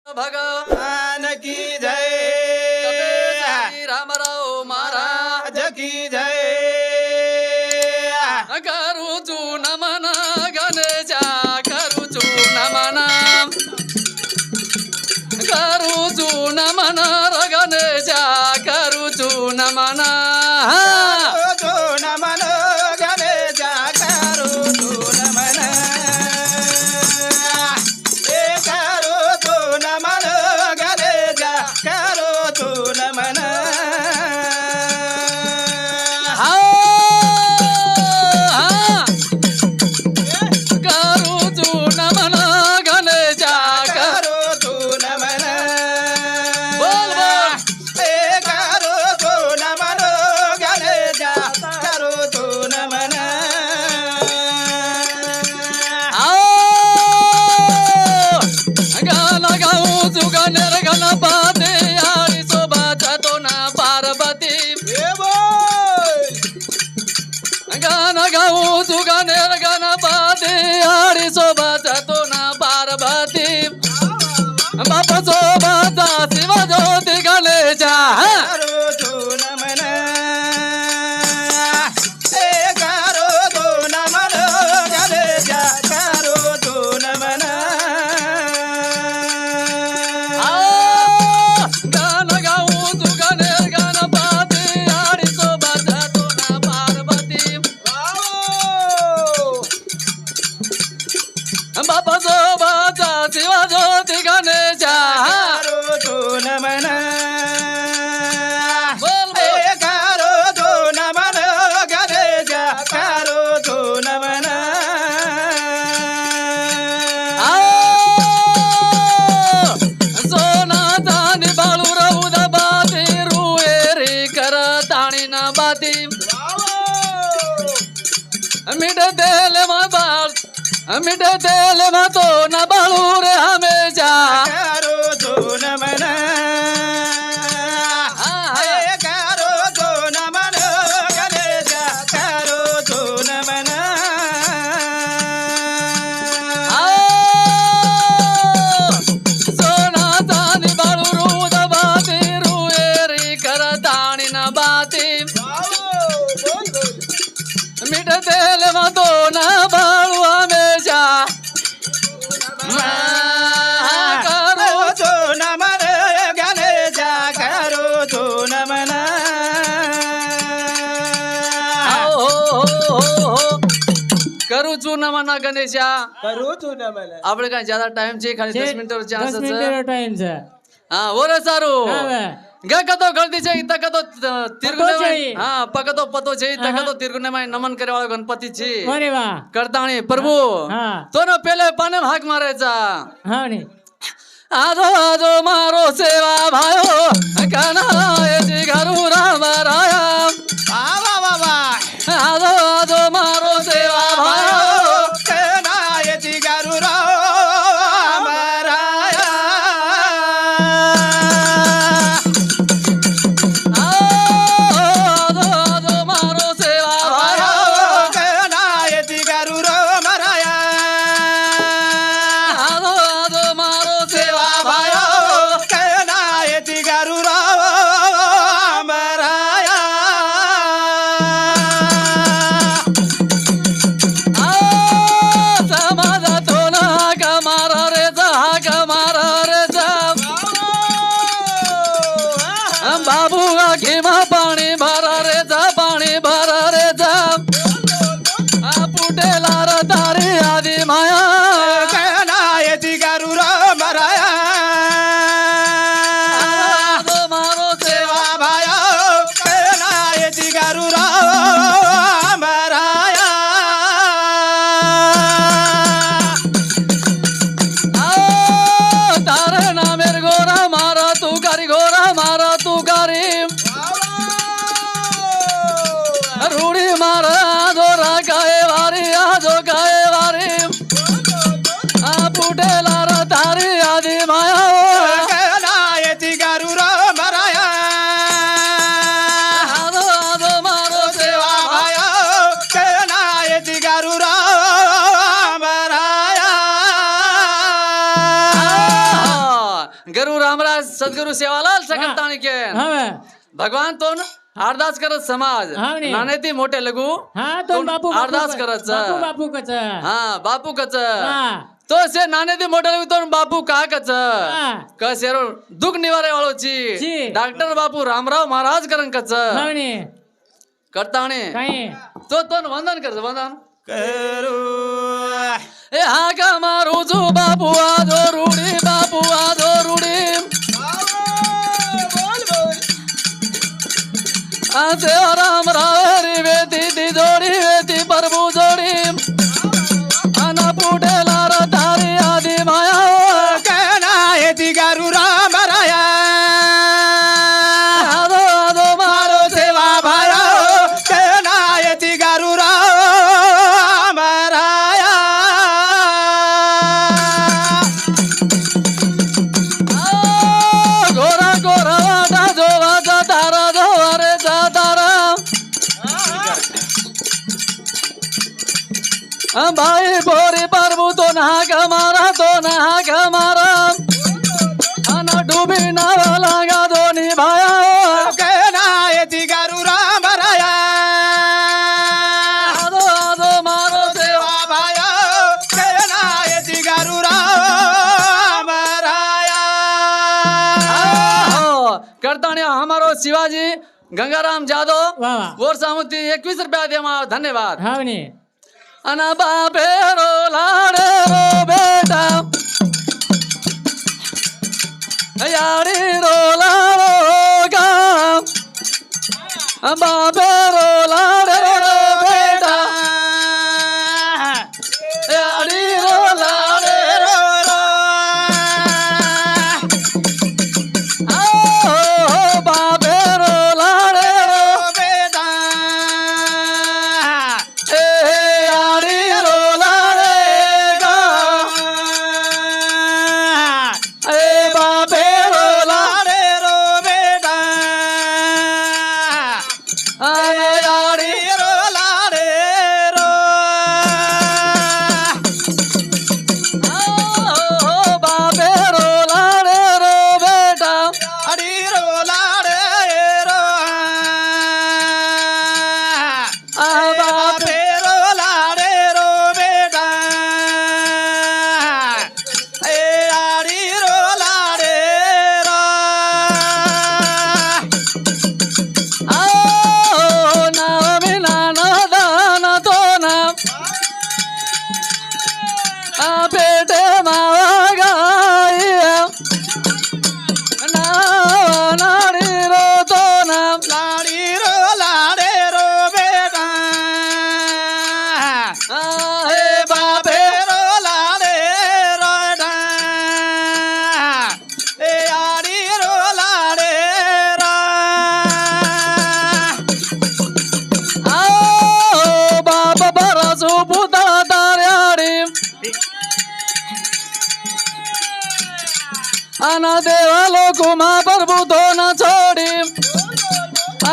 भगवान की जय। श्री रामराव महाराज की जय। करूचू नमन गणेशा करूचू नमन करूचू नमन गणेशा करूचू नमन तो नमन गणेशा करू तू नमन। ए करू तू नमन गणेशा करू तू नमन। करूचू नमन गणेशा करू तू नमन। बोल बोल ए करू तू नमन गणेशा करू तू नमन। गाणं गाऊ जुगानेर गणपती आणि सोबत तो ना पार्वती गाणं गाऊ जुगानेर गणपती आणि सोबत तो ना पार्वती बाप सोबत शिव ज्योती गणेशा करू तू नमन। ए करू तू नमन गणेशा करू तू नमन। गाणं गाऊ जुगानेर गणपती आणि सोबत तो ना पार्वती बाबा सोबत शिव ज्योती गणेशा करू तू नमन। बोल बोल ए करू तू नमन गणेशा करू तू नमन। सोना चांदी बाळू राहू बाती रुएरी करत आणि ना बाती मिठ तेल मा बाळ मिठ तेल मा तो ना बाळू रे हमेशा करू तू नमन। ए करू तू नमन गणेशा करू तू नमन। सोना चांदी बाळू रुद बाती रुएरी करत आणि ना बाती मिठ तेल मा तो ना बाळू हमेशा करू करू तू नमन गणेशा करू तू नमन। करू चू नमन गणेशा करू तू नमन। આપણે કાંઈ જ્યાદા ટાઈમ છે ખાલી 10 મિનિટ ચાન્સ 10 છે મિનિટનો ટાઈમ છે હા ઓરે સારું હવે ગકતો ગળદી છે તકતો તીર્ગુને છે. હા પકતો પતો છે તકતો તીર્ગુને માં નમન કરે વાળો ગણપતિ છે અરે વાહ કરતાણી પ્રભુ હા તોનો પેલે પાને હાક મારે જા હા ને આજો આજો મારો સેવા ભાયો કનાય જી ઘરુ રામ રાયા વાહ વાહ વાહ આજો આજો મારો સેવા ભાયો કનાયતી ગરુ રામ રાયા। આજો આજો મારો સેવા ભાયો કનાયતી ગરુ રામ રાયા। આજો આજો મારો સેવા ભાયો ભાયો કનાયતી ગરુ રામ રાયા। समाजा तो ना कमारा रे जा कमारा रे जा बाबू आखीमा पाणी भरा रे जा पाणी भरा रे जा पुटेला र तारी आदि माया કનાયતી ગરુ રામ રાયા। आजो मारो सेवा ભાયો કનાયતી ગરુ રામ રાયા। तारे नामेर गोरा मारा तू करी गोरा मारा तू करी रूढी मारा दोरा काय वारी आजो काय वारी पुटेला र तारी आदि माया કનાયતી ગરુ રામ રાયા। आजो आजो मारो सेवा ભાયો કનાયતી ગરુ રામ રાયા। गुरु रामराज सदगुरु सेवालाल सकलताणी के हा भगवान तो अरदास करत समाज हा म्हणे. नाणे ती मोठे लघु हा तो बापू अरदास करत बापू बापू कच हा बापू कच हा तो से नाणे ती मोठे लघु तो बापू का कच हा कसेरो दुख निवारे वाळो ची ची. डॉक्टर बापू रामराव महाराज करन कच हा म्हणे. करताणे काय तो वंदन करत वंदन करू ए हा का मारू जो बापू आजो रूढी बापू आजो रूढी बोल बोल आसे राम रावरी वेती ती जोडी वेती प्रभू जोडी अना पुढेला रतारी आदी माया कना येती गारू राम राया आदो आदो मारो सेवा भाया कना येती गारू राम राया गोरा गोरा वाटा जोवाचा तारा जोवारे तारा बाई बोरी प्रभू तो नाक मारा अना डुबी नावा लागा दोन्ही भाया कना येती गारू राम राया आदो आदो मारो सेवा सेवा भाया कना येती गारू राम राया करताने हमारो शिवाजी गंगाराम जादव वा वा वोर सामुती 21 रुपया दे मा धन्यवाद हा म्हणे. अना बापे रो लाडे रो बेटा यारी रो लाडो गा बापे रो लाडे रो बेटा यारी रो लाडे रो बापे रो लाडे रो ए यारी रो लाडे गा ए बापे रो लाडे अना यारी बापे रो लाडे रो बेटा बापे पेटे मावा नाडी रो तो नाम हे बापे आओ बाप बरसू पुतळा तार्याडी अना देवा लोक मा प्रभू तो न छोडी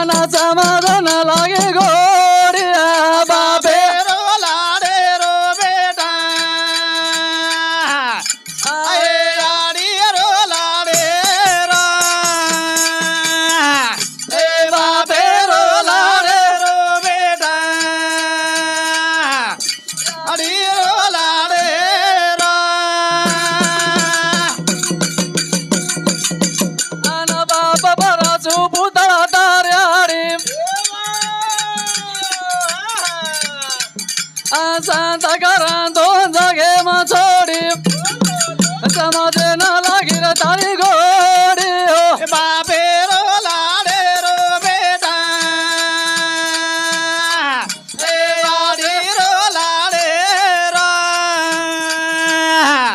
अना समाधान लागे गोडी बापे ए बापे रो लाडे अना बाप बरसू पुतळा तार्याडी संत करा दोन जागे मा छोडी समाधे न लागी रे तारी गोडी हो बापेरो लाडे रो बेटा लाडे रो लाडे रो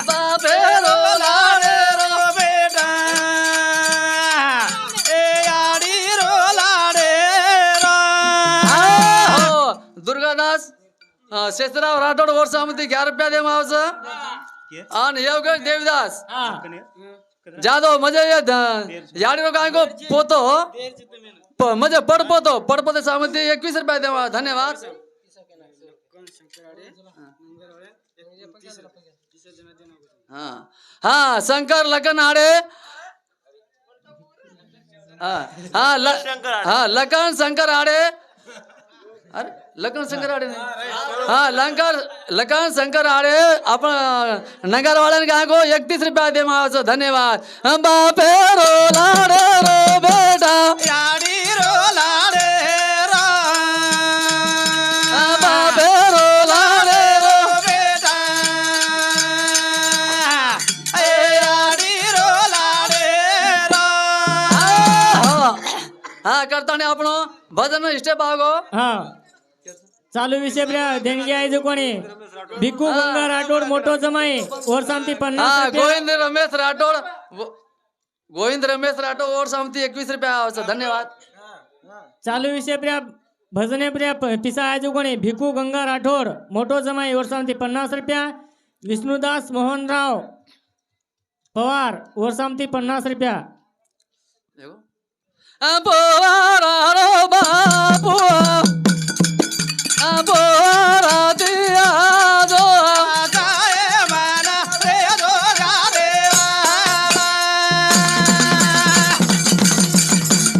बापे रो लाडे रो बेटा लाडी रो लाडे रो हो दुर्गादास शेषराव राठोड वर्षामध्ये 11 रुपया दे मावचं आणि योगेश देवदास हा जाधव म्हणजे याडी लोकांको पोतो म्हणजे पडपोतो सामध्ये 21 रुपया देवा धन्यवाद हा हा शंकर लखन आडे हा लखन शंकर आडे अरे लखन शंकर आडे नाही हा लखन शंकर आडे आपण नगरवाल्यांनी काय गो 31 रुपया दे मावाचं धन्यवाद बापे रो लाडे रो बेटा याडी रो लाडे रो बापे रो लाडे रो बेटा याडी रो लाडे रो हा करताना आपण भजन स्टेप आगो हा चालू विषय देणगी आहे जो कोणी भिक्खू गंगा राठोड मोठो जमाई वर शांती 50 हा रुपया. गोविंद रमेश राठोड और सामती 21 रुपया धन्यवाद चालू विषय भजने पिसा आहे जो कोणी भिक्खू गंगा राठोड मोठो जमाई वर शांती 50 रुपया. विष्णुदास मोहनराव पवार वर शांती 50 रुपया. बापू बोरा दिया दो जाए माना रे दो गारे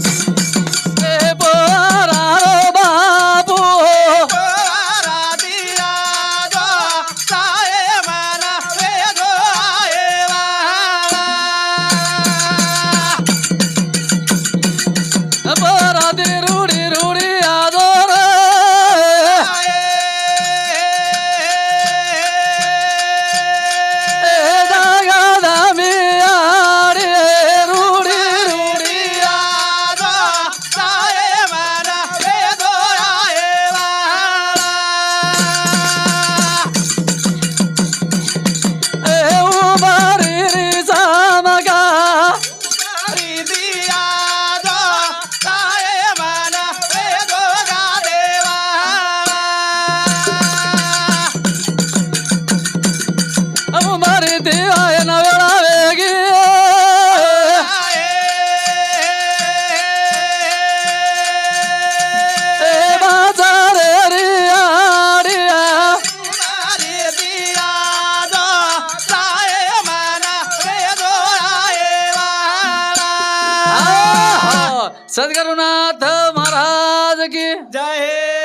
ए बोरा रो बापू बोरा दिया दो जाए माना रे दो आए बोरा दी रूड़ी रूड़ी आदो रे सद्गुरुनाथ महाराज की जय